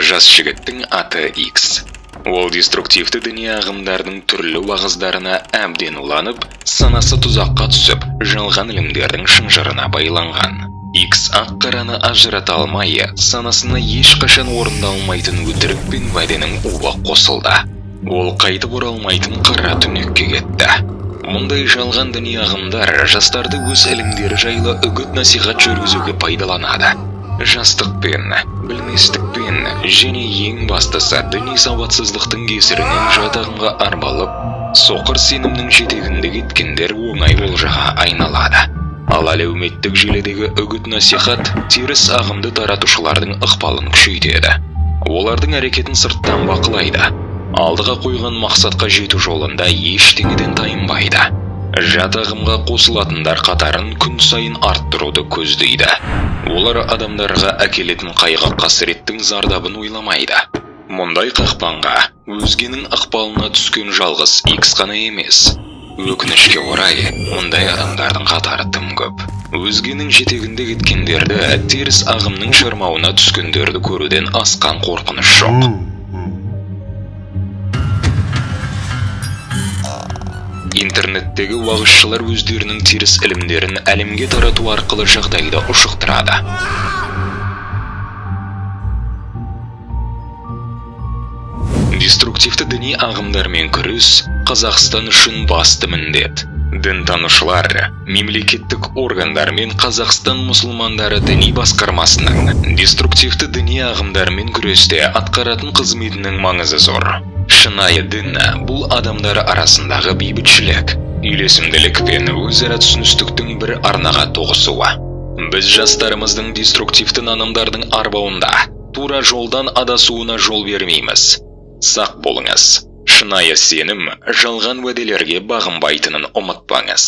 Жас жігіттің аты X. Ол деструктивті діни ағымдардың түрлі уағыздарына әбден уланып, санасы тұзаққа түсіп, жалған ілімдердің шынжырына байланған. X ақ-қараны ажырата алмай, санасына ешқашан орындалмайтын өтірік пен уәденің уы қосылды. Ол қайтып оралмайтын қара түнекке кетті. Мұндай жалған діни ағымдар жастарды өз ілімдері жайлы үгіт-насихат жүргізуге пайдаланады. Жастықпен, білместікпен және ең бастысы діни сауатсыздықтың кесірінен жат ағымға арбалып, соқыр сенімнің жетегінде кеткендер оңай олжаға айналады. Ал әлеуметтік желідегі үгіт-насихат теріс ағымды таратушылардың ықпалын күшейтеді. Олардың әрекетін сырттан бақылайды. Алдыға қойған мақсатқа жету жолында ештеңеден тайынбайды. Жат ағымға қосылатындар қатарын күн сайын арттыруды көздейді. Олар адамдарға әкелетін қайғы қасіреттің зардабын ойламайды. Мұндай қақпанға өзгенің ықпалына түскен жалғыз X қана емес. Өкінішке орай, мұндай адамдардың қатары тым көп. Өзгенің жетегінде кеткендерді, теріс ағымның шырмауына түскендерді көруден асқан қорқыныш жоқ. Интернеттегі уағызшылар өздерінің теріс ілімдерін әлемге тарату арқылы жағдайды ушықтырады. Деструктивті діни ағымдармен күрес Қазақстан үшін басты міндет. Дінтанушылар, мемлекеттік органдар мен Қазақстан мұсылмандары діни басқармасының деструктивті діни ағымдармен күресте атқаратын қызметінің маңызы зор. Шынайы дін бұл адамдар арасындағы бейбітшілік, үйлесімділік пен өзара түсіністіктің бір арнаға тоғысуы. Біз жастарымыздың деструктивті нанымдардың арбауында тура жолдан адасуына жол бермейміз. Сақ болыңыз. Шынайы сенім жалған уәделерге бағынбайтынын ұмытпаңыз.